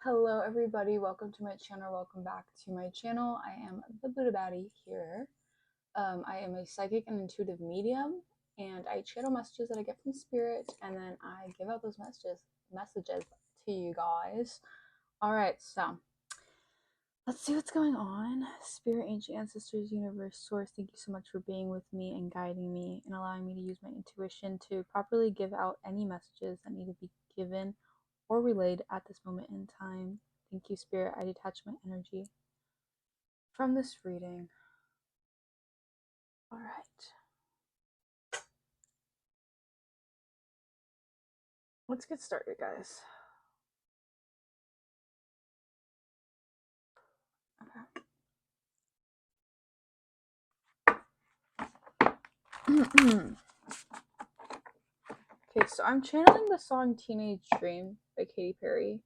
Hello everybody, welcome to my channel, welcome back to my channel. I am the Buddha Baddie here. I am a psychic and intuitive medium, and I channel messages that I get from spirit, and then I give out those messages to you guys. Alright, so let's see what's going on. Spirit, ancient ancestors, universe, source, thank you so much for being with me and guiding me and allowing me to use my intuition to properly give out any messages that need to be given or relayed at this moment in time. Thank you, Spirit. I detach my energy from this reading. All right. Let's get started, guys. Okay. Okay, so I'm channeling the song Teenage Dream by Katy Perry.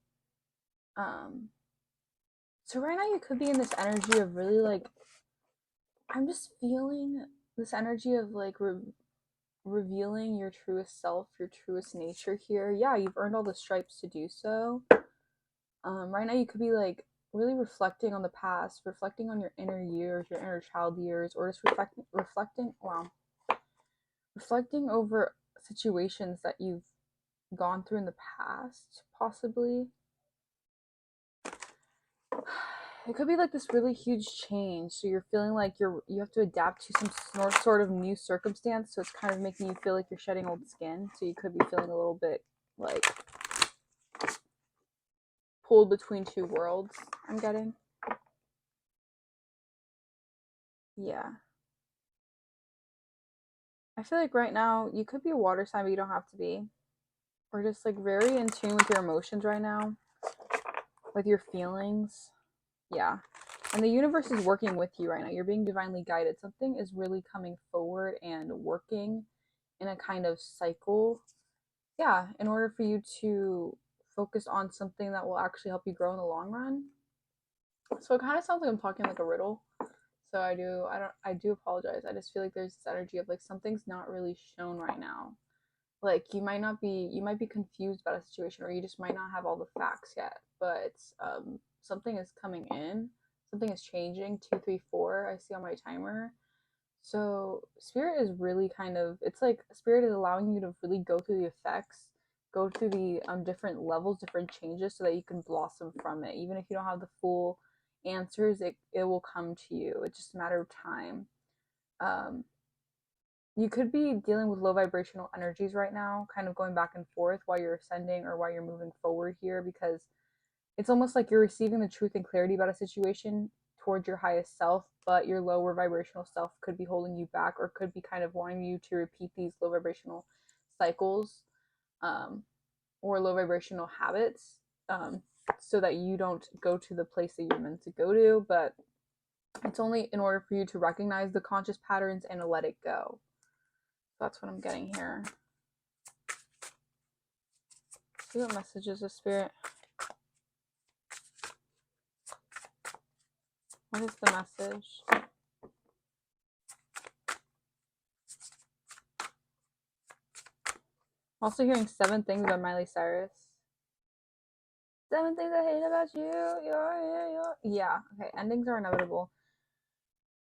So right now you could be in this energy of really like, I'm just feeling this energy of like revealing your truest self, your truest nature here. Yeah, you've earned all the stripes to do so. Right now you could be like really reflecting on the past, reflecting on your inner years, your inner child years, or just reflecting over situations that you've gone through in the past, possibly. It could be like this really huge change, so you're feeling like you have to adapt to some sort of new circumstance, so it's kind of making you feel like you're shedding old skin, so you could be feeling a little bit like pulled between two worlds, I'm getting. Yeah. I feel like right now you could be a water sign, but you don't have to be. Or just like very in tune with your emotions right now, with your feelings. Yeah. And the universe is working with you right now. You're being divinely guided. Something is really coming forward and working in a kind of cycle. Yeah, in order for you to focus on something that will actually help you grow in the long run. So it kind of sounds like I'm talking like a riddle. So I do apologize. I just feel like there's this energy of like something's not really shown right now. Like you might be confused about a situation, or you just might not have all the facts yet, but something is coming in, something is changing. 2 3 4 I see on my timer. So spirit is really kind of, it's like spirit is allowing you to really go through the effects, go through the different levels, different changes, so that you can blossom from it. Even if you don't have the full answers, it will come to you. It's just a matter of time. um you could be dealing with low vibrational energies right now, kind of going back and forth while you're ascending or while you're moving forward here, because it's almost like you're receiving the truth and clarity about a situation towards your highest self, but your lower vibrational self could be holding you back, or could be kind of wanting you to repeat these low vibrational cycles, um, or low vibrational habits, so that you don't go to the place that you're meant to go to. But it's only in order for you to recognize the conscious patterns and to let it go. That's what I'm getting here. See what messages of spirit. What is the message? I'm also hearing 7 things about Miley Cyrus. 7 things I hate about you. Yeah. Okay. Endings are inevitable.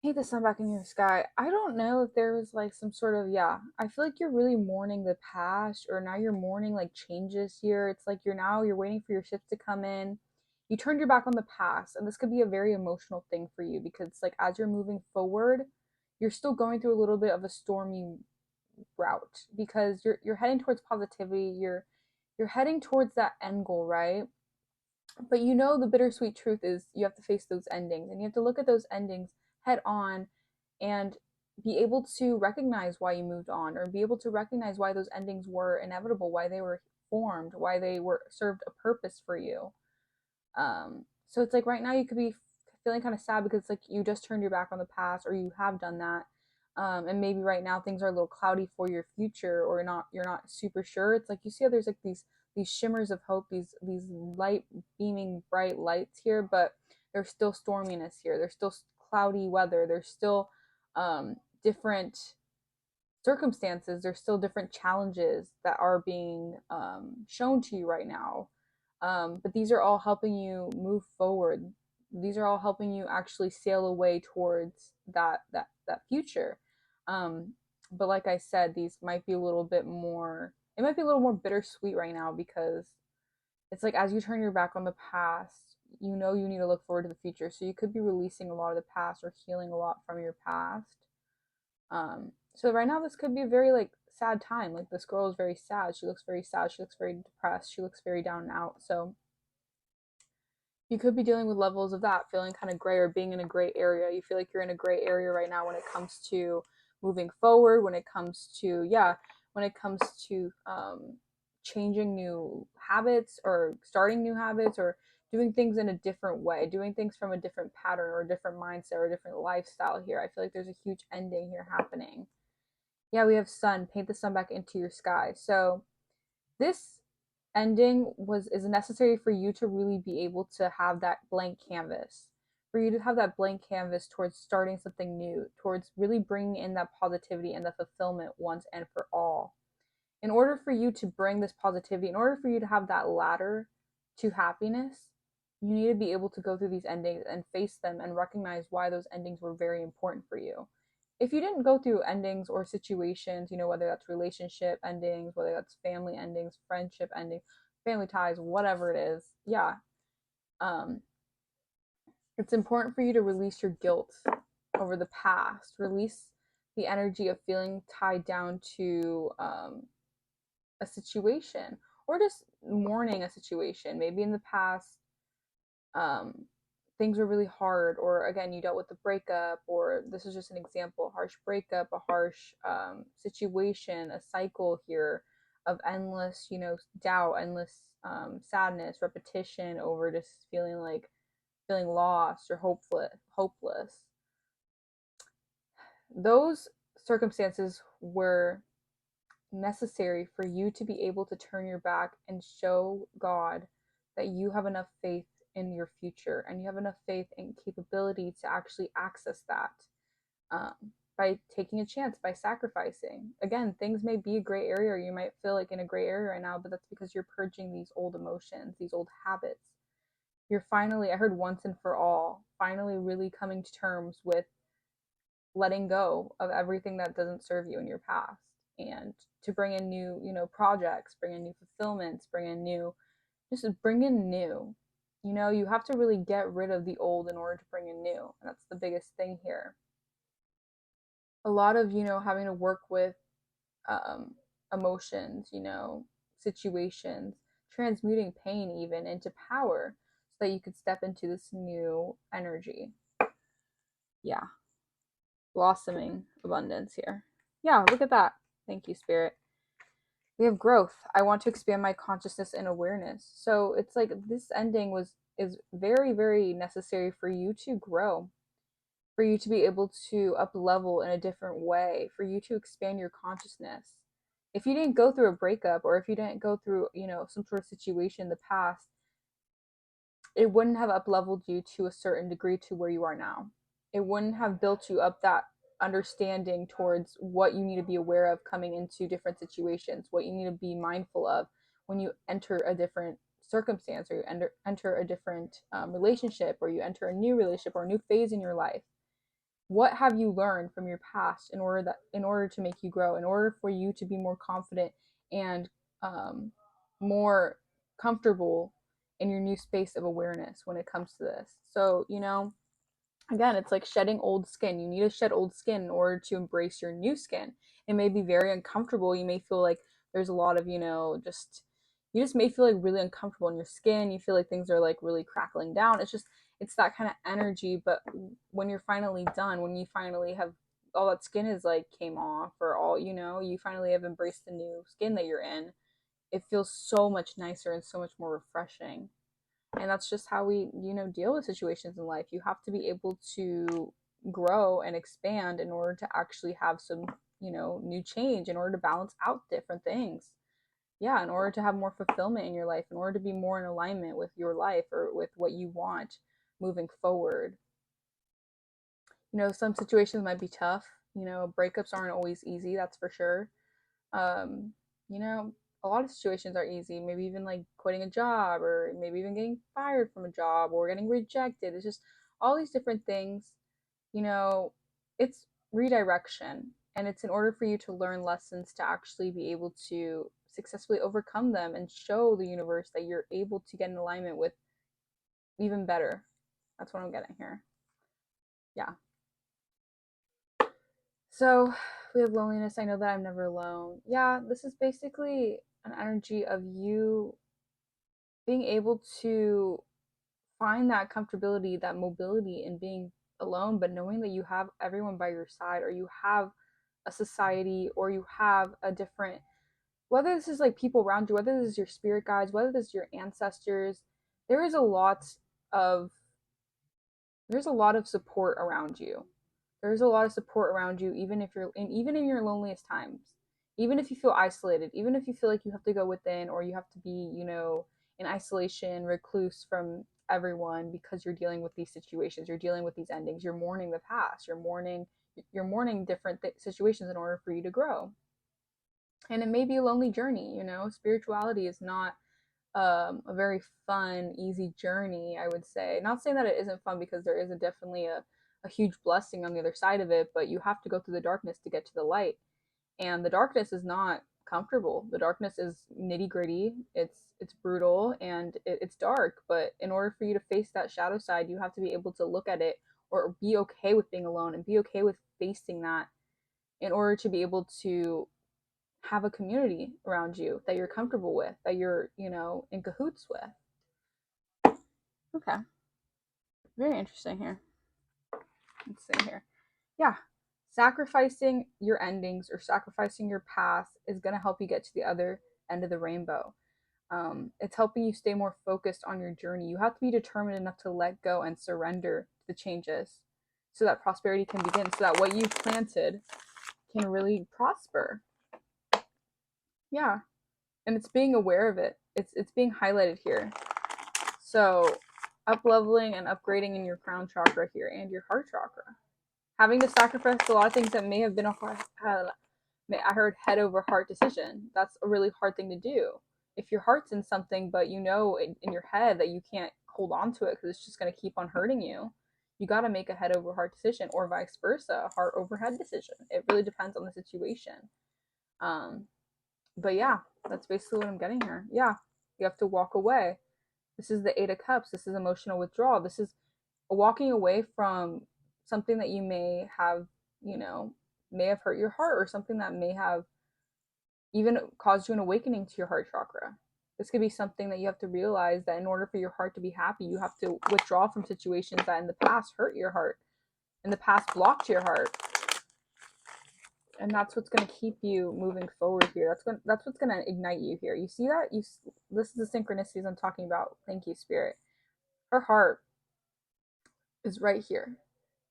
Hate the sun back in your sky. I don't know if there was like some sort of, yeah, I feel like you're really mourning the past, or now you're mourning like changes here. It's like you're waiting for your ships to come in. You turned your back on the past, and this could be a very emotional thing for you, because like as you're moving forward, you're still going through a little bit of a stormy route, because you're heading towards positivity. You're heading towards that end goal, right? But you know the bittersweet truth is you have to face those endings, and you have to look at those endings head on and be able to recognize why you moved on, or be able to recognize why those endings were inevitable, why they were formed, why they were served a purpose for you. So it's like right now you could be feeling kind of sad because it's like you just turned your back on the past, or you have done that. And maybe right now things are a little cloudy for your future, or you're not super sure. It's like you see how there's like these shimmers of hope, these light beaming bright lights here, but there's still storminess here. There's still cloudy weather. There's still different circumstances. There's still different challenges that are being shown to you right now. But these are all helping you move forward. These are all helping you actually sail away towards that future. But like I said, these might be a little bit more, it might be a little more bittersweet right now, because it's like as you turn your back on the past, you know you need to look forward to the future. So you could be releasing a lot of the past or healing a lot from your past. So right now this could be a very like sad time. Like this girl is very sad. She looks very sad. She looks very depressed. She looks very down and out. So you could be dealing with levels of that, feeling kind of gray or being in a gray area. You feel like you're in a gray area right now when it comes to moving forward, when it comes to, yeah, when it comes to changing new habits or starting new habits or doing things in a different way, doing things from a different pattern or a different mindset or a different lifestyle here. I feel like there's a huge ending here happening. Yeah, we have sun, paint the sun back into your sky. So this ending is necessary for you to really be able to have that blank canvas, for you to have that blank canvas towards starting something new, towards really bringing in that positivity and the fulfillment once and for all. In order for you to bring this positivity, in order for you to have that ladder to happiness, you need to be able to go through these endings and face them and recognize why those endings were very important for you. If you didn't go through endings or situations, whether that's relationship endings, whether that's family endings, friendship endings, family ties, whatever it is, yeah, um, it's important for you to release your guilt over the past, release the energy of feeling tied down to a situation, or just mourning a situation. Maybe in the past, um, things were really hard, or again, you dealt with a breakup, or this is just an example, a harsh breakup, a harsh situation, a cycle here of endless, doubt, endless sadness, repetition over just feeling lost or hopeless. Those circumstances were necessary for you to be able to turn your back and show God that you have enough faith in your future and you have enough faith and capability to actually access that, um, by taking a chance, by sacrificing. Again, things may be a gray area, or you might feel like in a gray area right now, but that's because you're purging these old emotions, these old habits. You're finally, I heard once and for all, finally really coming to terms with letting go of everything that doesn't serve you in your past, and to bring in new, projects, bring in new fulfillments, bring in new. You have to really get rid of the old in order to bring in new. And that's the biggest thing here. A lot of, having to work with emotions, situations, transmuting pain even into power so that you could step into this new energy. Yeah. Blossoming abundance here. Yeah, look at that. Thank you, Spirit. We have growth. I want to expand my consciousness and awareness. So it's like this ending is very, very necessary for you to grow, for you to be able to up level in a different way, for you to expand your consciousness. If you didn't go through a breakup, or if you didn't go through, some sort of situation in the past, it wouldn't have up leveled you to a certain degree to where you are now. It wouldn't have built you up that understanding towards what you need to be aware of coming into different situations, what you need to be mindful of when you enter a different circumstance, or you enter a different relationship, or you enter a new relationship or a new phase in your life. What have you learned from your past in order to make you grow, in order for you to be more confident and more comfortable in your new space of awareness when it comes to this? So, again, it's like shedding old skin. You need to shed old skin in order to embrace your new skin. It may be very uncomfortable. You may feel like there's a lot of, you just may feel like really uncomfortable in your skin. You feel like things are like really crackling down. It's that kind of energy. But when you're finally done, when you finally have all that skin is like came off, or all, you finally have embraced the new skin that you're in, it feels so much nicer and so much more refreshing. And that's just how we, deal with situations in life. You have to be able to grow and expand in order to actually have some, new change, in order to balance out different things. Yeah, in order to have more fulfillment in your life, in order to be more in alignment with your life or with what you want moving forward. Some situations might be tough. Breakups aren't always easy, that's for sure. Um, you know, a lot of situations are easy, maybe even like quitting a job, or maybe even getting fired from a job, or getting rejected. It's just all these different things, you know, it's redirection. And it's in order for you to learn lessons to actually be able to successfully overcome them and show the universe that you're able to get in alignment with even better. That's what I'm getting here. Yeah. So we have loneliness. I know that I'm never alone. Yeah, this is basically an energy of you being able to find that comfortability, that mobility in being alone, but knowing that you have everyone by your side, or you have a society, or you have a different, whether this is like people around you, whether this is your spirit guides, whether this is your ancestors, there is a lot of there's a lot of support around you. There's a lot of support around you, even in your loneliest times. Even if you feel isolated, even if you feel like you have to go within, or you have to be, in isolation, recluse from everyone because you're dealing with these situations, you're dealing with these endings, you're mourning the past, you're mourning different situations in order for you to grow. And it may be a lonely journey. Spirituality is not a very fun, easy journey, I would say. Not saying that it isn't fun, because there is definitely a huge blessing on the other side of it, but you have to go through the darkness to get to the light. And the darkness is not comfortable. The darkness is nitty gritty. It's brutal, and it's dark. But in order for you to face that shadow side, you have to be able to look at it, or be okay with being alone, and be okay with facing that, in order to be able to have a community around you that you're comfortable with, that you're, in cahoots with. Okay. Very interesting here. Let's see here. Yeah. Sacrificing your endings, or sacrificing your past, is going to help you get to the other end of the rainbow. It's helping you stay more focused on your journey. You have to be determined enough to let go and surrender to the changes, so that prosperity can begin, so that what you've planted can really prosper. Yeah. And it's being aware of it. It's being highlighted here. So, up leveling and upgrading in your crown chakra here, and your heart chakra. Having to sacrifice a lot of things that may have been I heard head over heart decision. That's a really hard thing to do. If your heart's in something, but you know in your head that you can't hold on to it because it's just going to keep on hurting you, you got to make a head over heart decision, or vice versa, a heart over head decision. It really depends on the situation. But yeah, that's basically what I'm getting here. Yeah, you have to walk away. This is the Eight of Cups. This is emotional withdrawal. This is walking away from something that you you know, may have hurt your heart, or something that may have even caused you an awakening to your heart chakra. This could be something that you have to realize, that in order for your heart to be happy, you have to withdraw from situations that in the past hurt your heart, in the past blocked your heart. And that's what's going to keep you moving forward here. That's what's going to ignite you here. You see that? This is the synchronicities I'm talking about. Thank you, Spirit. Her heart is right here.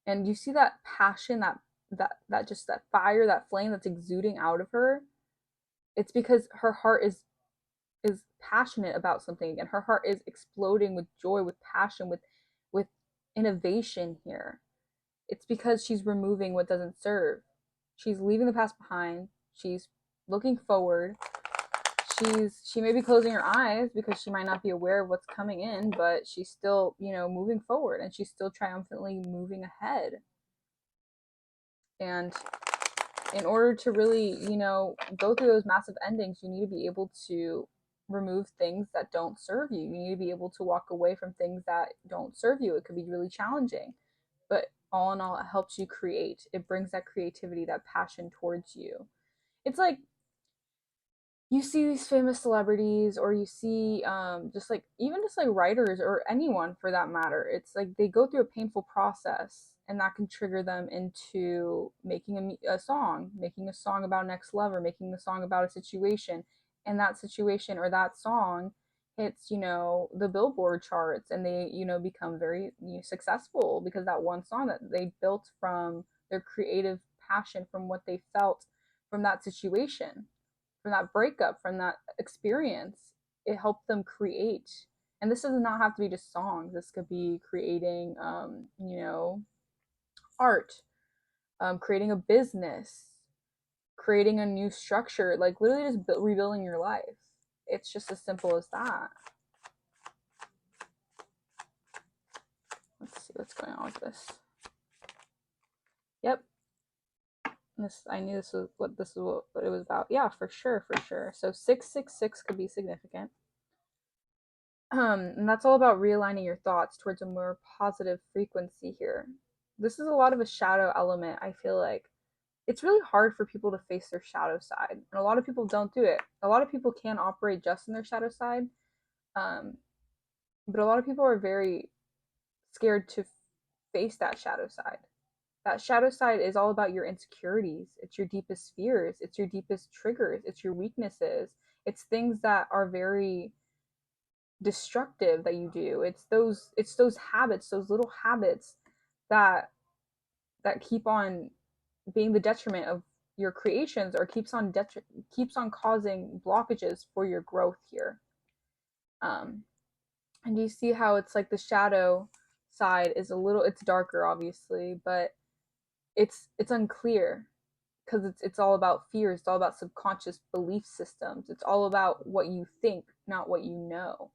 And you see that passion, that just that fire, that flame that's exuding out of her. It's because her heart is passionate about something again. Her heart is exploding with joy, with passion, with innovation here. It's because she's removing what doesn't serve. She's leaving the past behind. She's looking forward. She may be closing her eyes because she might not be aware of what's coming in, but she's still, moving forward, and she's still triumphantly moving ahead. And in order to really, go through those massive endings, you need to be able to remove things that don't serve you. You need to be able to walk away from things that don't serve you. It could be really challenging, but all in all, it helps you create. It brings that creativity, that passion towards you. It's like you see these famous celebrities, or you see just like writers, or anyone for that matter. It's like they go through a painful process, and that can trigger them into making a song, about next love, or making a song about a situation. And that situation, or that song, hits the Billboard charts, and they become very successful, because that one song that they built from their creative passion, from what they felt from that situation, from that breakup, from that experience. It helped them create. And this does not have to be just songs. This could be creating, art, creating a business, creating a new structure, like literally just rebuilding your life. It's just as simple as that. Let's see what's going on with this. Yep. I knew this was what it was about. Yeah, for sure, for sure. So 666 could be significant. And that's all about realigning your thoughts towards a more positive frequency here. This is a lot of a shadow element. I feel like it's really hard for people to face their shadow side, and a lot of people don't do it. A lot of people can operate just in their shadow side, but a lot of people are very scared to face that shadow side. That shadow side is all about your insecurities. It's your deepest fears. It's your deepest triggers. It's your weaknesses. It's things that are very destructive that you do. It's those habits, those little habits that keep on being the detriment of your creations, or keeps on causing blockages for your growth here. And do you see how it's like the shadow side is it's darker obviously, but it's unclear because it's all about fears. It's all about subconscious belief systems. It's all about what you think, not what you know.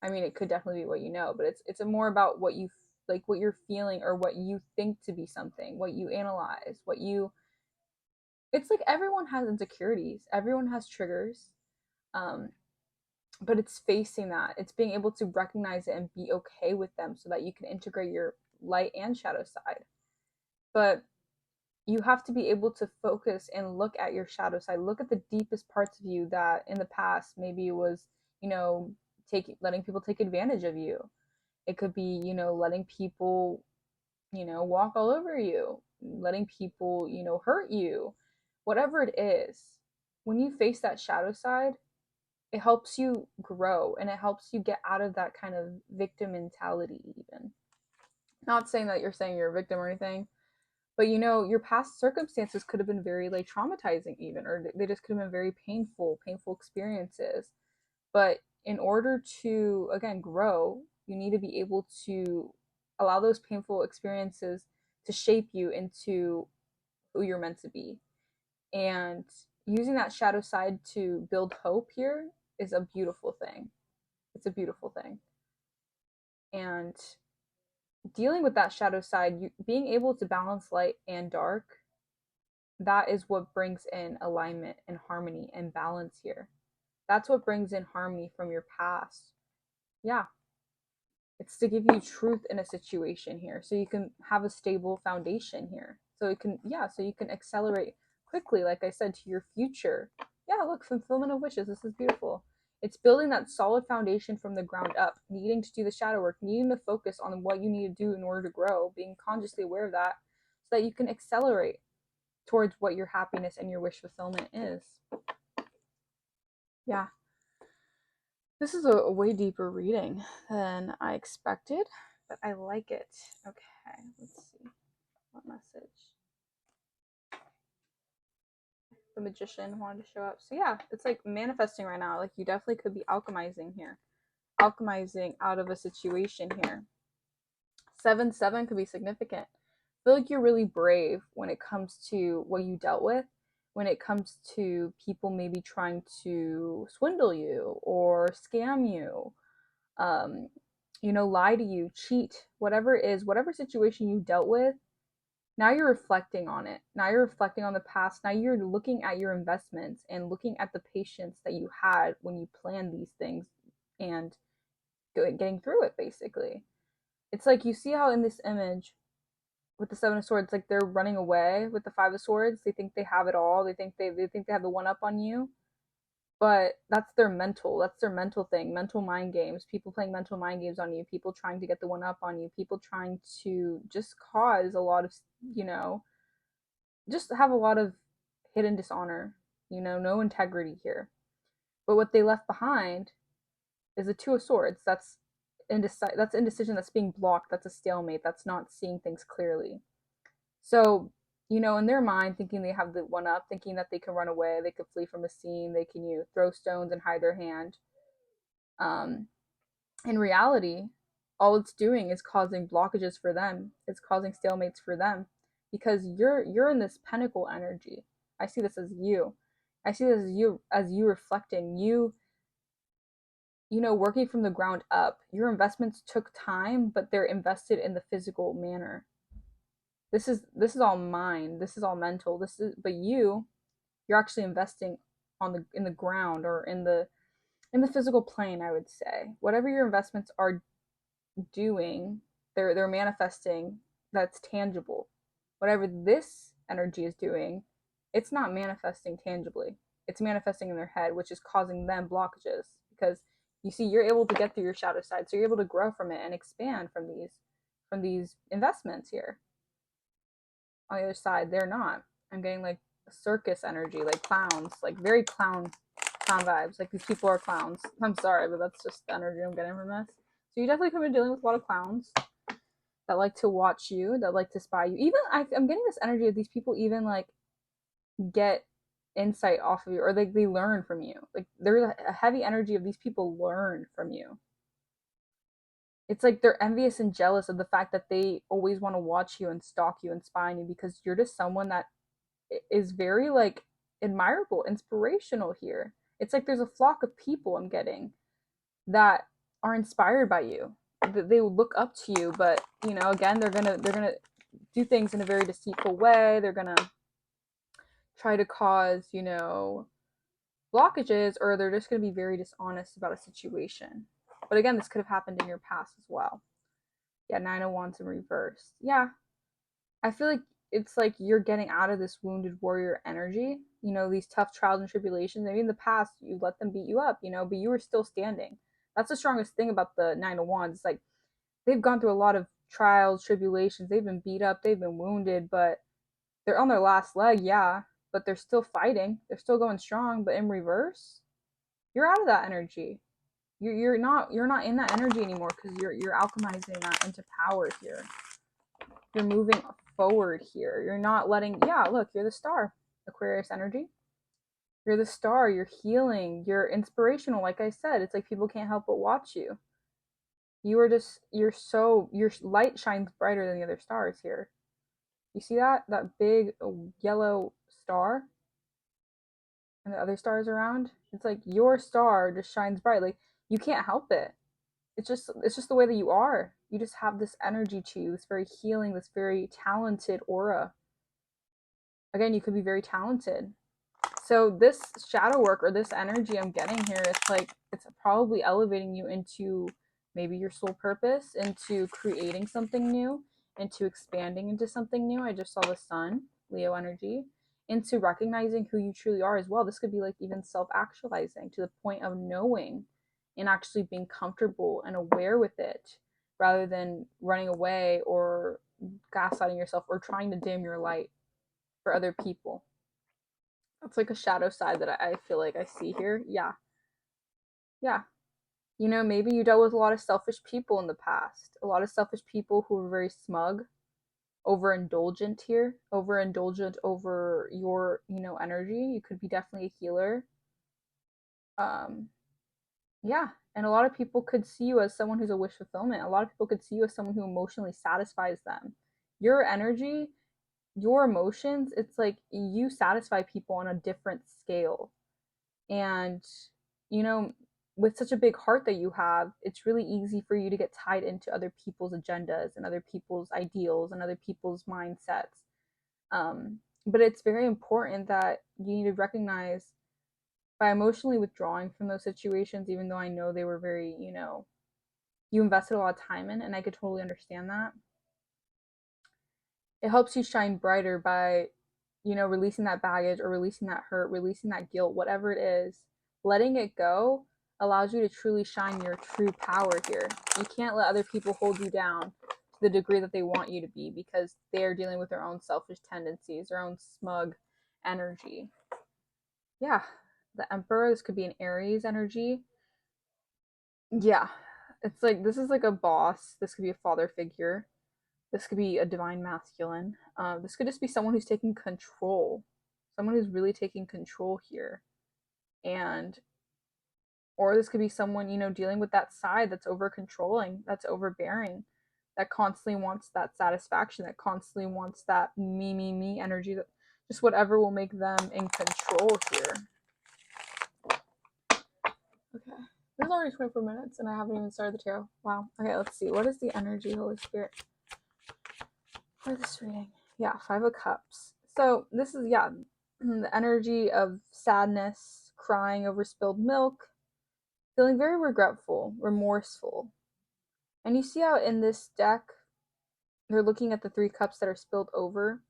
I mean, it could definitely be what you know, but it's more about what you like, what you're feeling, or what you think to be something, what you analyze, what you. It's like everyone has insecurities, everyone has triggers, um, but it's facing that. It's being able to recognize it and be okay with them, so that you can integrate your light and shadow side. But you have to be able to focus and look at your shadow side. Look at the deepest parts of you that in the past maybe it was, letting people take advantage of you. It could be, letting people, walk all over you, letting people, hurt you, whatever it is. When you face that shadow side, it helps you grow, and it helps you get out of that kind of victim mentality, even. Not saying that you're saying you're a victim or anything, but your past circumstances could have been very like traumatizing, even, or they just could have been very painful experiences. But in order to, again, grow, you need to be able to allow those painful experiences to shape you into who you're meant to be. And using that shadow side to build hope here is a beautiful thing. It's a beautiful thing. And dealing with that shadow side, being able to balance light and dark, that is what brings in alignment and harmony and balance here. That's what brings in harmony from your past. Yeah. It's to give you truth in a situation here, so you can have a stable foundation here. So you can accelerate quickly, like I said, to your future. Yeah, look, fulfillment of wishes. This is beautiful. It's building that solid foundation from the ground up, needing to do the shadow work, needing to focus on what you need to do in order to grow, being consciously aware of that, so that you can accelerate towards what your happiness and your wish fulfillment is. Yeah. This is a way deeper reading than I expected, but I like it. Okay, let's see. What message? The Magician wanted to show up. So yeah, it's like manifesting right now. Like you definitely could be alchemizing here. Alchemizing out of a situation here. 7-7 could be significant. I feel like you're really brave when it comes to what you dealt with, when it comes to people maybe trying to swindle you or scam you, lie to you, cheat, whatever it is, whatever situation you dealt with. Now you're reflecting on it. Now you're reflecting on the past. Now you're looking at your investments and looking at the patience that you had when you planned these things and getting through it, basically. It's like you see how in this image with the 7 of Swords, like they're running away with the 5 of Swords. They think they have it all. They think they have the one up on you. But that's their mental thing, mental mind games, people playing mental mind games on you, people trying to get the one up on you, people trying to just cause a lot of, just have a lot of hidden dishonor, no integrity here. But what they left behind is the 2 of Swords. That's indecision, that's being blocked, that's a stalemate, that's not seeing things clearly. So, in their mind, thinking they have the one up, thinking that they can run away, they could flee from a scene, they can throw stones and hide their hand. In reality, all it's doing is causing blockages for them. It's causing stalemates for them, because you're in this Pentacle energy. I see this as you. I see this as you reflecting, working from the ground up. Your investments took time, but they're invested in the physical manner. This is all mind. This is all mental. But you're actually investing in the ground, or in the physical plane, I would say. Whatever your investments are doing, they're manifesting, that's tangible. Whatever this energy is doing, it's not manifesting tangibly. It's manifesting in their head, which is causing them blockages, because you see, you're able to get through your shadow side, so you're able to grow from it and expand from these investments here. On the other side, they're not. I'm getting like circus energy, like clowns, like very clown vibes. Like these people are clowns. I'm sorry, but that's just the energy I'm getting from this. So you definitely could be dealing with a lot of clowns that like to watch you, that like to spy you. Even I'm getting this energy of these people even like get insight off of you, or like they learn from you. Like there's a heavy energy of these people learn from you. It's like they're envious and jealous of the fact that they always want to watch you and stalk you and spy on you, because you're just someone that is very like admirable, inspirational here. It's like there's a flock of people I'm getting that are inspired by you. That they look up to you, but again, they're gonna do things in a very deceitful way. They're gonna try to cause, blockages, or they're just gonna be very dishonest about a situation. But again, this could have happened in your past as well. Yeah, 9 of Wands in reverse. Yeah, I feel like it's like you're getting out of this wounded warrior energy, these tough trials and tribulations. Maybe in the past you let them beat you up, but you were still standing. That's the strongest thing about the 9 of Wands. It's like they've gone through a lot of trials, tribulations, they've been beat up, they've been wounded, but they're on their last leg, yeah, but they're still fighting, they're still going strong. But in reverse, you're out of that energy. You're not in that energy anymore, because you're alchemizing that into power here. You're moving forward here. You're not letting, yeah, look, you're the star, Aquarius energy. You're the star, you're healing, you're inspirational. Like I said, it's like people can't help but watch you. Your light shines brighter than the other stars here. You see that big yellow star and the other stars around? It's like your star just shines bright. Like you can't help it. It's just the way that you are. You just have this energy to you, this very healing, this very talented aura. Again, you could be very talented. So this shadow work, or this energy I'm getting here, it's probably elevating you into maybe your soul purpose, into creating something new, into expanding into something new. I just saw the sun, Leo energy, into recognizing who you truly are as well. This could be like even self-actualizing to the point of knowing and actually being comfortable and aware with it, rather than running away or gaslighting yourself or trying to dim your light for other people. That's like a shadow side that I feel like I see here. Yeah. Yeah. Maybe you dealt with a lot of selfish people in the past. A lot of selfish people who were very smug, overindulgent here, overindulgent over your, energy. You could be definitely a healer. Yeah. And a lot of people could see you as someone who's a wish fulfillment. A lot of people could see you as someone who emotionally satisfies them. Your energy, your emotions, it's like you satisfy people on a different scale. And, you know, with such a big heart that you have, it's really easy for you to get tied into other people's agendas and other people's ideals and other people's mindsets. But it's very important that you need to recognize, by emotionally withdrawing from those situations, even though I know they were very, you invested a lot of time in, and I could totally understand that. It helps you shine brighter by, releasing that baggage, or releasing that hurt, releasing that guilt, whatever it is. Letting it go allows you to truly shine your true power here. You can't let other people hold you down to the degree that they want you to be, because they are dealing with their own selfish tendencies, their own smug energy. Yeah, the Emperor, this could be an Aries energy. Yeah, it's like this is like a boss. This could be a father figure. This could be a divine masculine. This could just be someone who's taking control, someone who's really taking control here. And, or this could be someone, dealing with that side that's over controlling, that's overbearing, that constantly wants that satisfaction, that constantly wants that me energy, that Just whatever will make them in control here. Okay. This is already 24 minutes and I haven't even started the tarot. Wow. Okay, let's see. What is the energy, Holy Spirit, for this reading? Yeah, 5 of Cups. So this is, yeah, the energy of sadness, crying over spilled milk, feeling very regretful, remorseful. And you see how in this deck, they're looking at the 3 cups that are spilled over.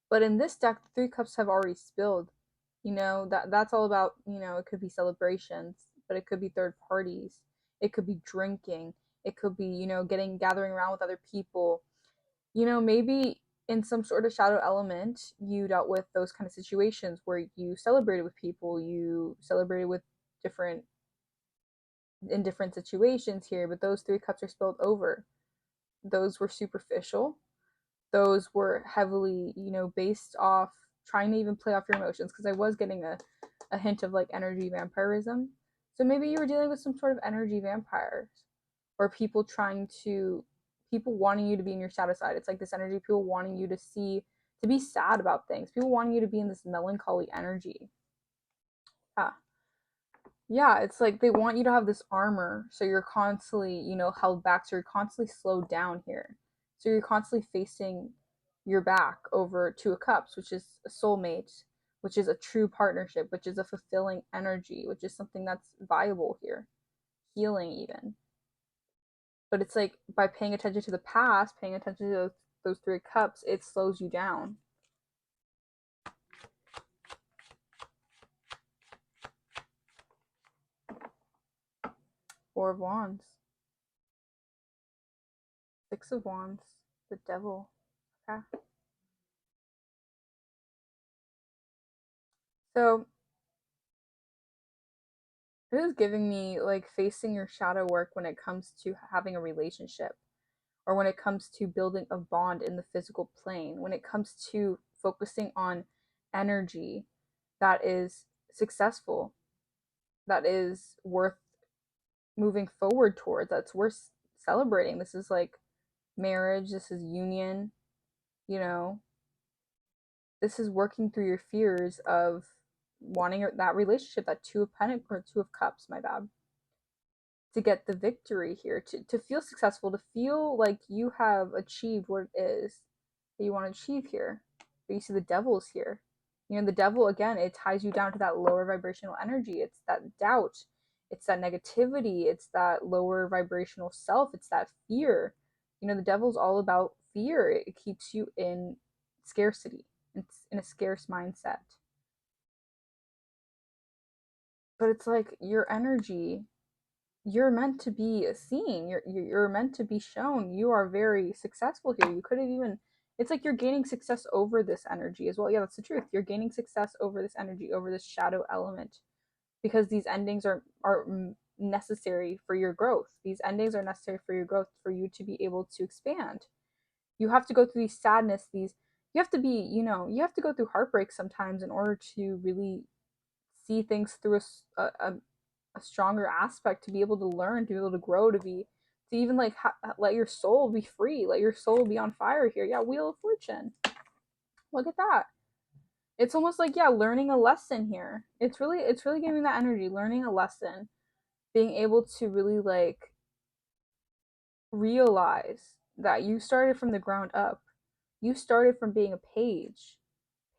But in this deck, the 3 cups have already spilled. You know, that's all about, you know, it could be celebrations, but it could be third parties. It could be drinking. It could be, you know, gathering around with other people. You know, maybe in some sort of shadow element, you dealt with those kind of situations where you celebrated with people, you celebrated with different in different situations here, but those 3 cups are spilled over. Those were superficial. Those were heavily, you know, based off trying to even play off your emotions, because I was getting a hint of like energy vampirism. So maybe you were dealing with some sort of energy vampires, or people wanting you to be in your shadow side. It's like this energy, people wanting you to be sad about things, people wanting you to be in this melancholy energy. Yeah, it's like they want you to have this armor, so you're constantly, you know, held back, so you're constantly slowed down here. So you're constantly facing your back over 2 of Cups, which is a soulmate, which is a true partnership, which is a fulfilling energy, which is something that's viable here, healing even. But it's like by paying attention to the past, paying attention to those 3 cups, it slows you down. Four of Wands. 6 of Wands. The Devil. Okay. So it is giving me like facing your shadow work when it comes to having a relationship, or when it comes to building a bond in the physical plane, when it comes to focusing on energy that is successful, that is worth moving forward towards, that's worth celebrating. This is like marriage, this is union, you know, this is working through your fears of wanting that relationship, that 2 of Pentacles, or 2 of Cups, my bad, to get the victory here, to feel successful, to feel like you have achieved what it is that you want to achieve here. But you see the Devil's here. You know, the Devil, again, it ties you down to that lower vibrational energy. It's that doubt. It's that negativity. It's that lower vibrational self. It's that fear. You know, the Devil's all about fear. It keeps you in scarcity. It's in a scarce mindset. But it's like your energy, you're meant to be seen, you're meant to be shown. You are very successful here. You could have even, it's like you're gaining success over this energy as well. Yeah, that's the truth. You're gaining success over this energy, over this shadow element, because these endings are necessary for your growth. These endings are necessary for your growth, for you to be able to expand. You have to go through these sadness, these, you have to be, you know, you have to go through heartbreak sometimes in order to really see things through a stronger aspect, to be able to learn, to be able to grow, to even like let your soul be free, let your soul be on fire here. Yeah, Wheel of Fortune, look at that. It's almost like, yeah, learning a lesson here. It's really giving that energy, learning a lesson, being able to really like realize that you started from the ground up. You started from being a page.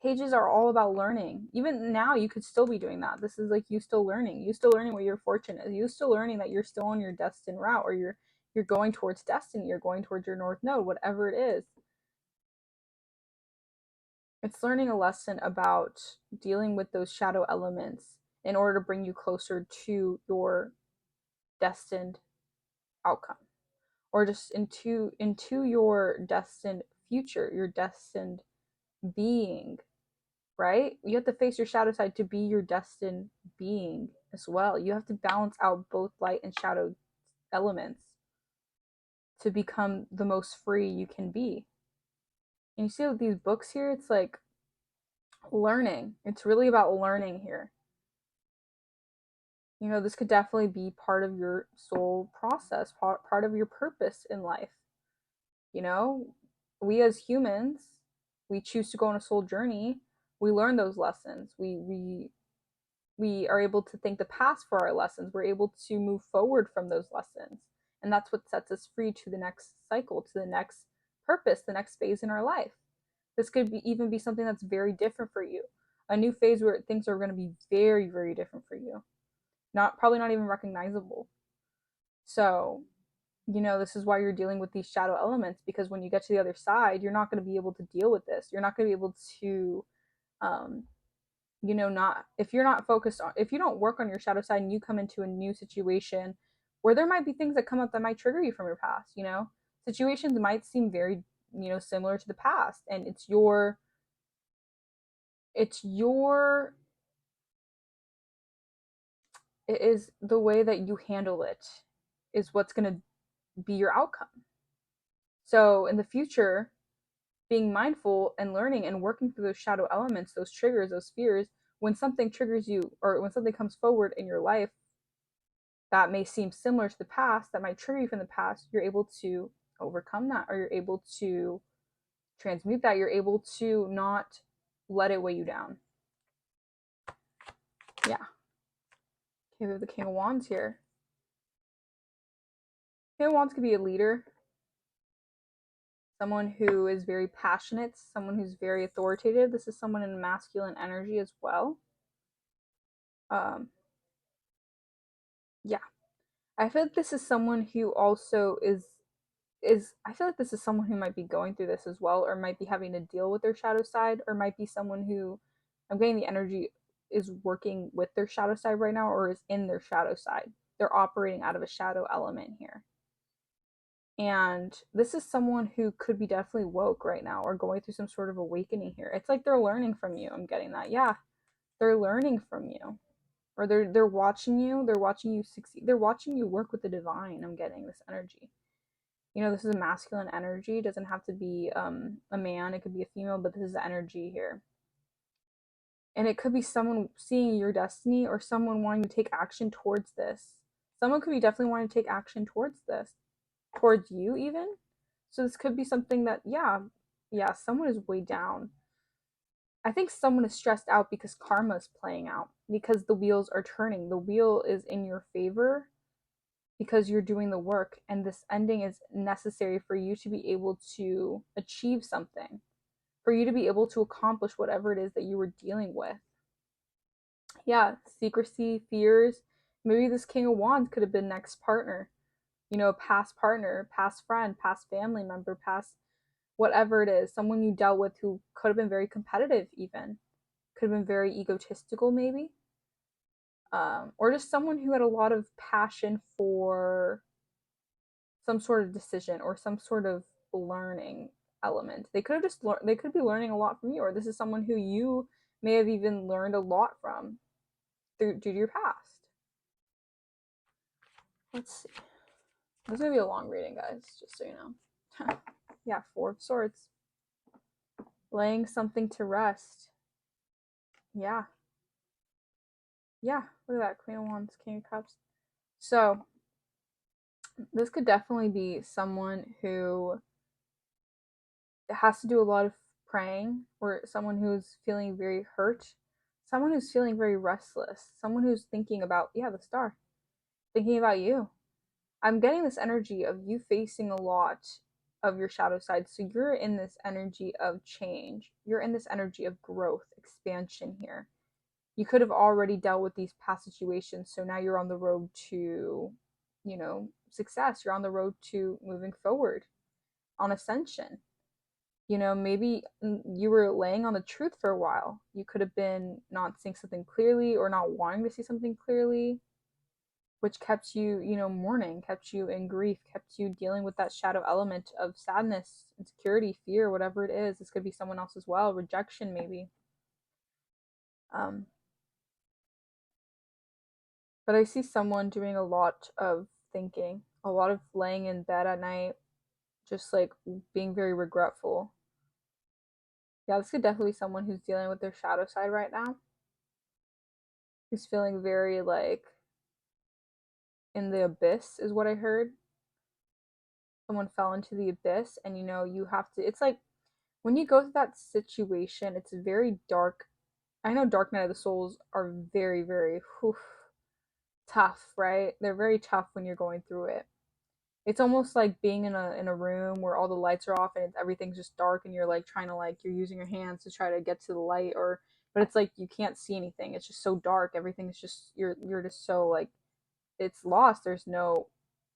Pages are all about learning. Even now, you could still be doing that. This is like you still learning. You still learning what your fortune is. You still learning that you're still on your destined route, or you're going towards destiny. You're going towards your north node, whatever it is. It's learning a lesson about dealing with those shadow elements in order to bring you closer to your destined outcome, or just into your destined future, your destined being. Right? You have to face your shadow side to be your destined being as well. You have to balance out both light and shadow elements to become the most free you can be. And you see with these books here, it's like learning. It's really about learning here. You know, this could definitely be part of your soul process, part of your purpose in life. You know, we as humans, we choose to go on a soul journey, We learn those lessons. We are able to thank the past for our lessons. We're able to move forward from those lessons. And that's what sets us free to the next cycle, to the next purpose, the next phase in our life. This could even be something that's very different for you. A new phase where things are going to be very, very different for you. Probably not even recognizable. So, this is why you're dealing with these shadow elements, because when you get to the other side, you're not going to be able to deal with this. You're not going to be able to not, if you're not focused on, if you don't work on your shadow side and you come into a new situation where there might be things that come up that might trigger you from your past, situations might seem very, similar to the past, and it is the way that you handle it is what's going to be your outcome. So in the future, being mindful and learning and working through those shadow elements, those triggers, those fears, when something triggers you or when something comes forward in your life that may seem similar to the past, that might trigger you from the past, you're able to overcome that, or you're able to transmute that. You're able to not let it weigh you down. Yeah. Okay, we have the King of Wands here. King of Wands could be a leader, someone who is very passionate, someone who's very authoritative. This is someone in masculine energy as well. Yeah. I feel like this is someone who also is I feel like this is someone who might be going through this as well, or might be having to deal with their shadow side, or might be someone who, I'm getting the energy, is working with their shadow side right now, or is in their shadow side. They're operating out of a shadow element here. And this is someone who could be definitely woke right now, or going through some sort of awakening here. It's like they're learning from you. I'm getting that. Yeah, they're learning from you, or they're watching you. They're watching you succeed. They're watching you work with the divine. I'm getting this energy. This is a masculine energy. It doesn't have to be a man. It could be a female, but this is the energy here. And it could be someone seeing your destiny, or someone wanting to take action towards this. Someone could be definitely wanting to take action towards this, towards you even. So this could be something that, yeah, someone is way down. I think someone is stressed out because karma is playing out, because the wheels are turning. The wheel is in your favor because you're doing the work, and this ending is necessary for you to be able to achieve something, for you to be able to accomplish whatever it is that you were dealing with. Yeah, secrecy, fears. Maybe this King of Wands could have been next partner, a past partner, past friend, past family member, past whatever it is, someone you dealt with who could have been very competitive, even could have been very egotistical, maybe. Or just someone who had a lot of passion for some sort of decision or some sort of learning element. They could have just learned, they could be learning a lot from you, or this is someone who you may have even learned a lot from due to your past. Let's see. This is gonna be a long reading, guys, just so you know. Yeah, Four of Swords. Laying something to rest. Yeah. Yeah, look at that. Queen of Wands, King of Cups. So, this could definitely be someone who has to do a lot of praying, or someone who's feeling very hurt, someone who's feeling very restless, someone who's thinking about, yeah, the star, thinking about you. I'm getting this energy of you facing a lot of your shadow side. So you're in this energy of change. You're in this energy of growth, expansion here. You could have already dealt with these past situations. So now you're on the road to, success. You're on the road to moving forward, on ascension. Maybe you were laying on the truth for a while. You could have been not seeing something clearly, or not wanting to see something clearly, which kept you, mourning, kept you in grief, kept you dealing with that shadow element of sadness, insecurity, fear, whatever it is. This could be someone else as well. Rejection, maybe. But I see someone doing a lot of thinking, a lot of laying in bed at night, just like being very regretful. Yeah, this could definitely be someone who's dealing with their shadow side right now, who's feeling very like in the abyss, is what I heard. Someone fell into the abyss, and you have to, it's like when you go through that situation, it's very dark. I know dark night of the souls are very, very tough, right? They're very tough when you're going through it. It's almost like being in a room where all the lights are off and everything's just dark, and you're like trying to, like, you're using your hands to try to get to the light, or but it's like you can't see anything. It's just so dark. Everything's just, you're just so like, it's lost. There's no,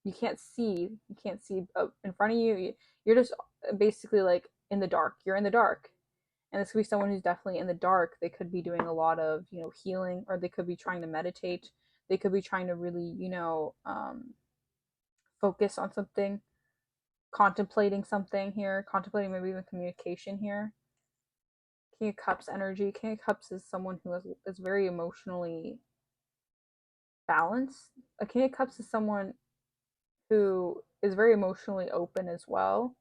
you can't see. You can't see in front of you. You're just basically like in the dark. You're in the dark. And this could be someone who's definitely in the dark. They could be doing a lot of, healing, or they could be trying to meditate. They could be trying to really, focus on something, contemplating something here, contemplating maybe even communication here. King of Cups energy. King of Cups is someone who is very emotionally balanced. A King of Cups is someone who is very emotionally open as well.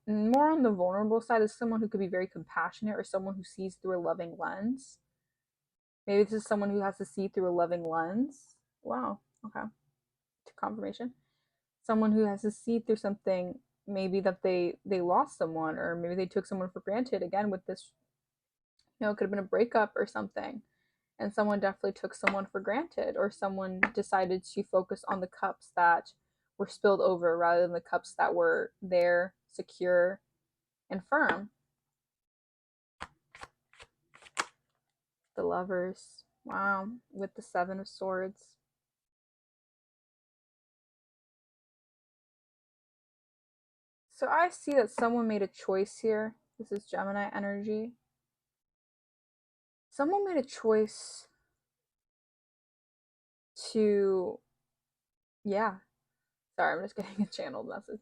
More on the vulnerable side is someone who could be very compassionate, or someone who sees through a loving lens. Maybe this is someone who has to see through a loving lens. Wow. Okay. Confirmation. Someone who has to see through something, maybe that they lost someone, or maybe they took someone for granted. Again, with this, it could have been a breakup or something, and someone definitely took someone for granted, or someone decided to focus on the cups that were spilled over rather than the cups that were there, secure and firm. The Lovers. Wow, with the Seven of Swords. So I see that someone made a choice here. This is Gemini energy. Someone made a choice to, yeah. Sorry, I'm just getting a channeled message.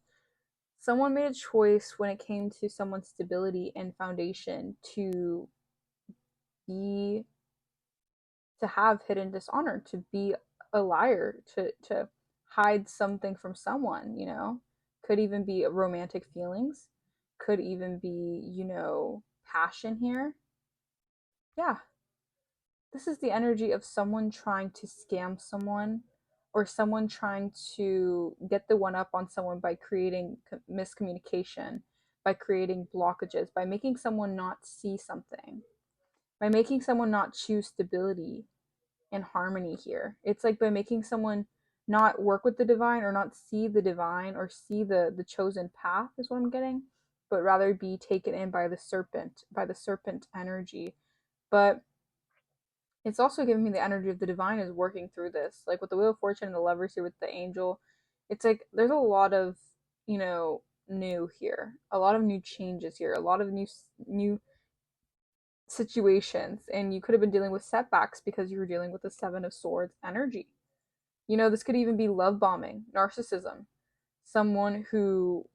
Someone made a choice when it came to someone's stability and foundation be to have hidden dishonor, to be a liar, to hide something from someone, Could even be romantic feelings, could even be, passion here. Yeah. This is the energy of someone trying to scam someone, or someone trying to get the one up on someone by creating miscommunication, by creating blockages, by making someone not see something, by making someone not choose stability and harmony here. It's like by making someone not work with the divine, or not see the divine, or see the chosen path, is what I'm getting, but rather be taken in by the serpent energy. But it's also giving me the energy of the divine is working through this. Like with the Wheel of Fortune and the Lovers here with the angel, it's like there's a lot of, new here, a lot of new changes here, a lot of new situations, and you could have been dealing with setbacks because you were dealing with the Seven of Swords energy. This could even be love bombing, narcissism, someone who,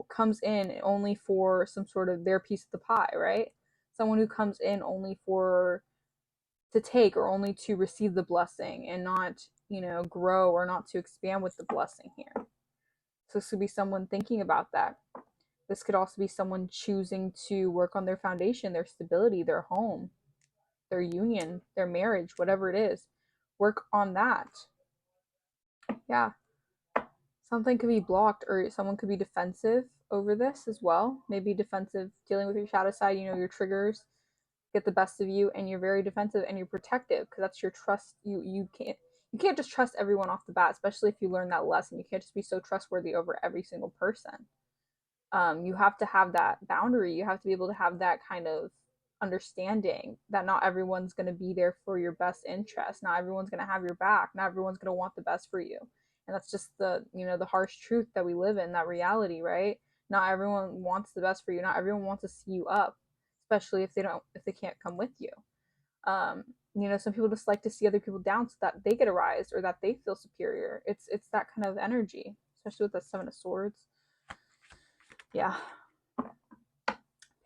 comes in only for some sort of their piece of the pie, right? Someone who comes in only for to take, or only to receive the blessing, and not, grow, or not to expand with the blessing here. So this could be someone thinking about that. This could also be someone choosing to work on their foundation, their stability, their home, their union, their marriage, whatever it is. Work on that. Yeah. Something could be blocked, or someone could be defensive over this as well. Maybe defensive, dealing with your shadow side, your triggers get the best of you, and you're very defensive and you're protective, because that's your trust. You can't just trust everyone off the bat, especially if you learn that lesson. You can't just be so trustworthy over every single person. You have to have that boundary. You have to be able to have that kind of understanding that not everyone's going to be there for your best interest. Not everyone's going to have your back. Not everyone's going to want the best for you. And that's just the harsh truth that we live in, that reality, right? Not everyone wants the best for you. Not everyone wants to see you up, especially if they can't come with you. Um, some people just like to see other people down so that they get a rise, or that they feel superior. It's that kind of energy, especially with the Seven of Swords. Yeah.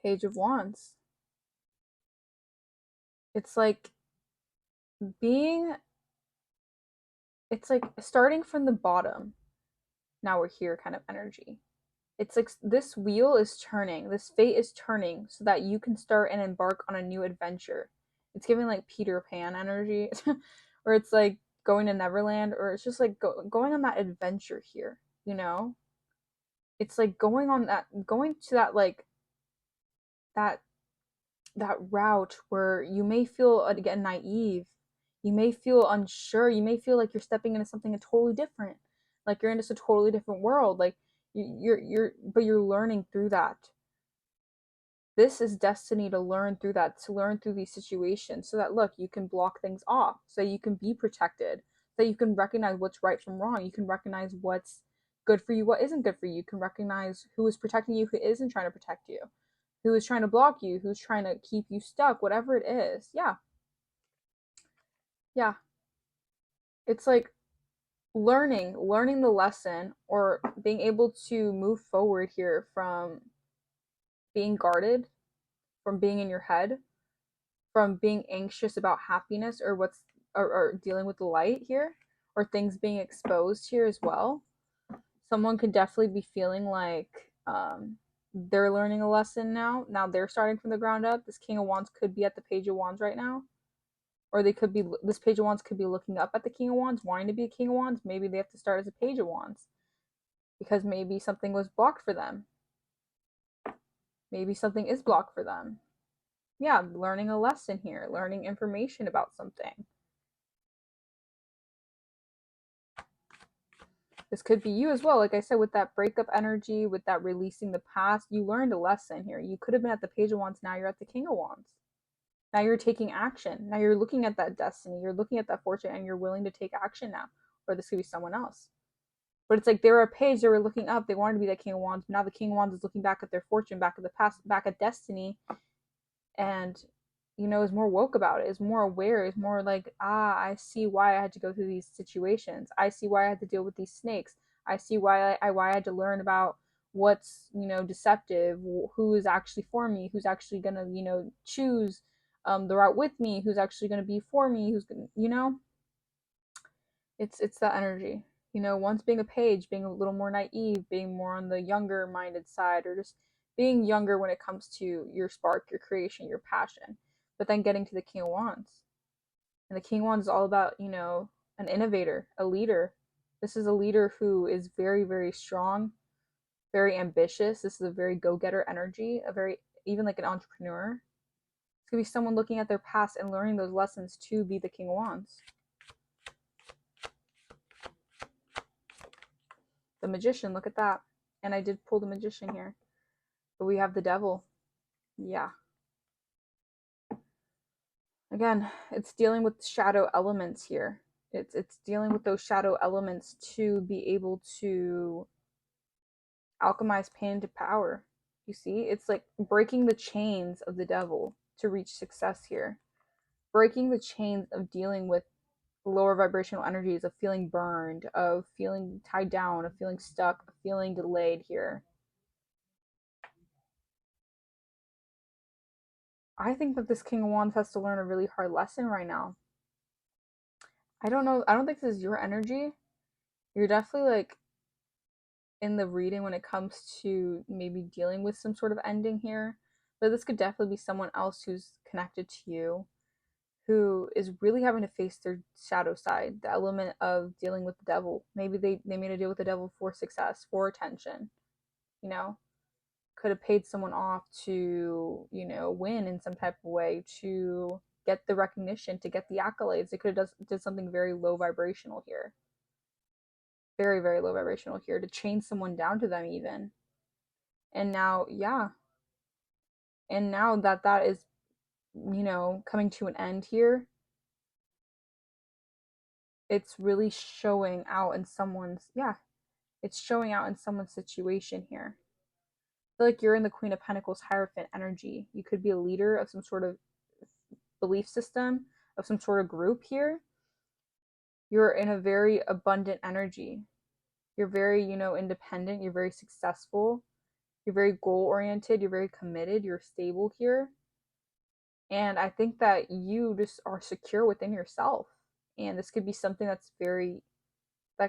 Page of Wands. It's like starting from the bottom. Now we're here kind of energy. It's like this wheel is turning, this fate is turning, so that you can start and embark on a new adventure. It's giving like Peter Pan energy, or it's like going to Neverland, or it's just like going on that adventure here, it's like going to that, like that that route where you may feel, again, naive, you may feel unsure, you may feel like you're stepping into something totally different, like you're in just a totally different world, like but you're learning through that. This is destiny, to learn through that, to learn through these situations, so that, look, you can block things off, so you can be protected, so you can recognize what's right from wrong, you can recognize what's good for you, what isn't good for you, you can recognize who is protecting you, who isn't trying to protect you, who is trying to block you, who's trying to keep you stuck, whatever it is. Yeah. Yeah. It's like learning the lesson, or being able to move forward here from being guarded, from being in your head, from being anxious about happiness, or or dealing with the light here, or things being exposed here as well. Someone could definitely be feeling like they're learning a lesson now. Now they're starting from the ground up. This King of Wands could be at the Page of Wands right now, or they could be, this Page of Wands could be looking up at the King of Wands, wanting to be a King of Wands. Maybe they have to start as a Page of Wands because maybe something was blocked for them. Maybe something is blocked for them. Yeah, learning a lesson here, learning information about something. This could be you as well. Like I said, with that breakup energy, with that releasing the past, you learned a lesson here. You could have been at the Page of Wands, now you're at the King of Wands. Now you're taking action. Now you're looking at that destiny, you're looking at that fortune, and you're willing to take action now. Or this could be someone else. But it's like they were a page, they were looking up, they wanted to be that King of Wands. Now the King of Wands is looking back at their fortune, back at the past, back at destiny, and is more woke about it, is more aware, is more like, I see why I had to go through these situations. I see why I had to deal with these snakes. I see why I had to learn about what's deceptive, who is actually for me, who's actually gonna choose the route with me, who's actually gonna be for me, who's gonna it's that energy. Once being a page, being a little more naive, being more on the younger minded side, or just being younger when it comes to your spark, your creation, your passion. But then getting to the King of Wands. And the King of Wands is all about, an innovator, a leader. This is a leader who is very, very strong, very ambitious. This is a very go getter energy, a very, even like an entrepreneur. It's going to be someone looking at their past and learning those lessons to be the King of Wands. The Magician, look at that. And I did pull the Magician here. But we have the Devil. Yeah. Again, it's dealing with shadow elements here. It's dealing with those shadow elements to be able to alchemize pain into power. You see? It's like breaking the chains of the devil to reach success here. Breaking the chains of dealing with lower vibrational energies, of feeling burned, of feeling tied down, of feeling stuck, of feeling delayed here. I think that this King of Wands has to learn a really hard lesson right now. I don't know. I don't think this is your energy. You're definitely like in the reading when it comes to maybe dealing with some sort of ending here. But this could definitely be someone else who's connected to you, who is really having to face their shadow side, the element of dealing with the devil. Maybe they made a deal with the devil for success, for attention, you know? Could have paid someone off to, win in some type of way, to get the recognition, to get the accolades. It could have did something very low vibrational here. Very, very low vibrational here, to chain someone down to them even. And now, yeah. And now that is, coming to an end here, it's really showing out in someone's, yeah, it's showing out in someone's situation here. I feel like you're in the Queen of Pentacles Hierophant energy. You could be a leader of some sort of belief system, of some sort of group here. You're in a very abundant energy. You're very, independent. You're very successful. You're very goal oriented. You're very committed. You're stable here. And I think that you just are secure within yourself. And this could be something that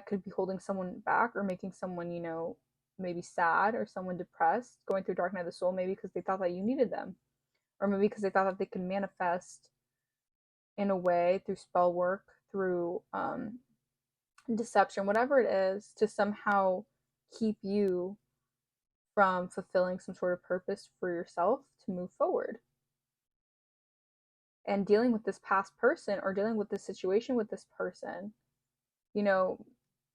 could be holding someone back, or making someone, maybe sad, or someone depressed, going through dark night of the soul, maybe because they thought that you needed them. Or maybe because they thought that they could manifest in a way through spell work, through deception, whatever it is, to somehow keep you from fulfilling some sort of purpose for yourself to move forward. And dealing with this past person or dealing with this situation with this person, you know,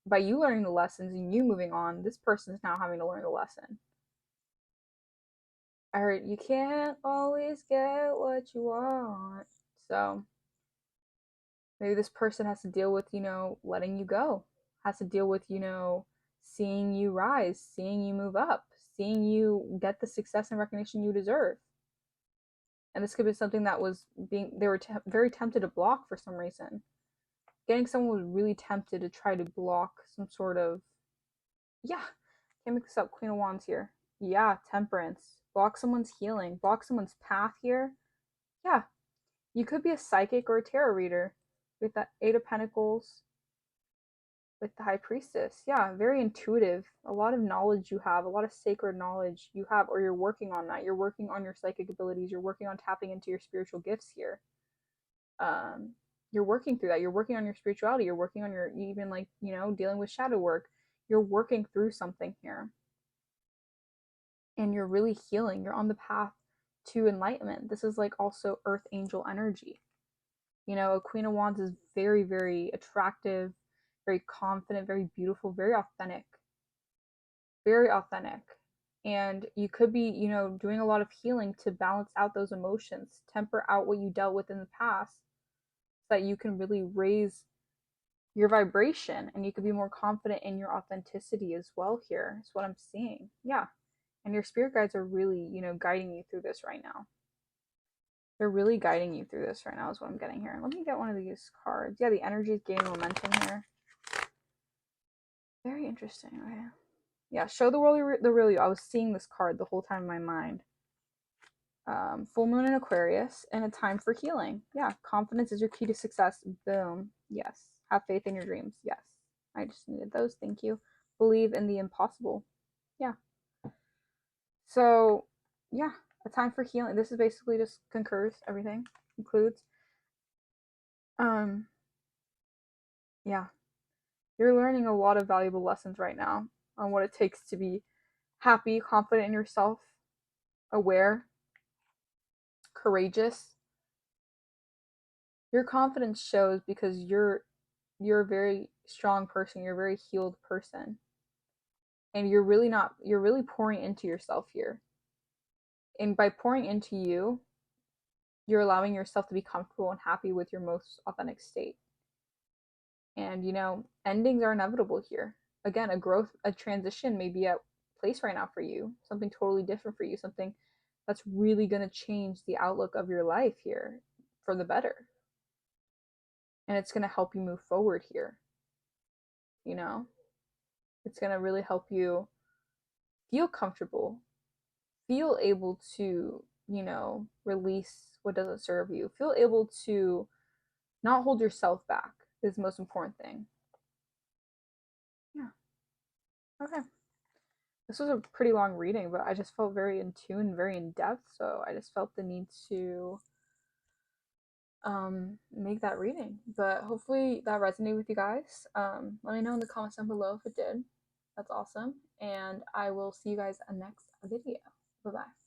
by you learning the lessons and you moving on, this person is now having to learn the lesson. I heard you can't always get what you want. So maybe this person has to deal with, letting you go, has to deal with, seeing you rise, seeing you move up, seeing you get the success and recognition you deserve. And this could be something that was they were very tempted to block for some reason. Getting someone was really tempted to try to block some sort of, yeah, can't make this up, Queen of Wands here. Yeah, temperance. Block someone's healing, block someone's path here. Yeah, you could be a psychic or a tarot reader with that Eight of Pentacles, with the High Priestess. Yeah, very intuitive. A lot of knowledge you have, a lot of sacred knowledge you have, or you're working on that. You're working on your psychic abilities. You're working on tapping into your spiritual gifts here. You're working through that. You're working on your spirituality. You're working on your, even like, dealing with shadow work. You're working through something here. And you're really healing. You're on the path to enlightenment. This is like also earth angel energy. A Queen of Wands is very, very attractive, very confident, very beautiful, very authentic. Very authentic. And you could be, doing a lot of healing to balance out those emotions, temper out what you dealt with in the past, so that you can really raise your vibration and you could be more confident in your authenticity as well here. Is what I'm seeing. Yeah. And your spirit guides are really, guiding you through this right now. They're really guiding you through this right now is what I'm getting here. Let me get one of these cards. Yeah, the energy is gaining momentum here. Very interesting. Okay. Yeah, show the world the real you. I was seeing this card the whole time in my mind. Full moon in Aquarius and a time for healing. Yeah, confidence is your key to success. Boom. Yes. Have faith in your dreams. Yes. I just needed those. Thank you. Believe in the impossible. Yeah. So, yeah, a time for healing. This is basically just concurs everything, includes. Yeah. You're learning a lot of valuable lessons right now on what it takes to be happy, confident in yourself, aware, courageous. Your confidence shows because you're a very strong person, you're a very healed person. And you're really pouring into yourself here. And by pouring into you, you're allowing yourself to be comfortable and happy with your most authentic state. And endings are inevitable here. Again, a transition may be at place right now for you, something totally different for you, something that's really going to change the outlook of your life here for the better. And it's going to help you move forward here. It's going to really help you feel comfortable, feel able to, release what doesn't serve you, feel able to not hold yourself back is the most important thing. Yeah. Okay. This was a pretty long reading, but I just felt very in tune, very in depth, so I just felt the need to make that reading. But hopefully that resonated with you guys. Let me know in the comments down below if it did. That's awesome. And I will see you guys in the next video. Bye-bye.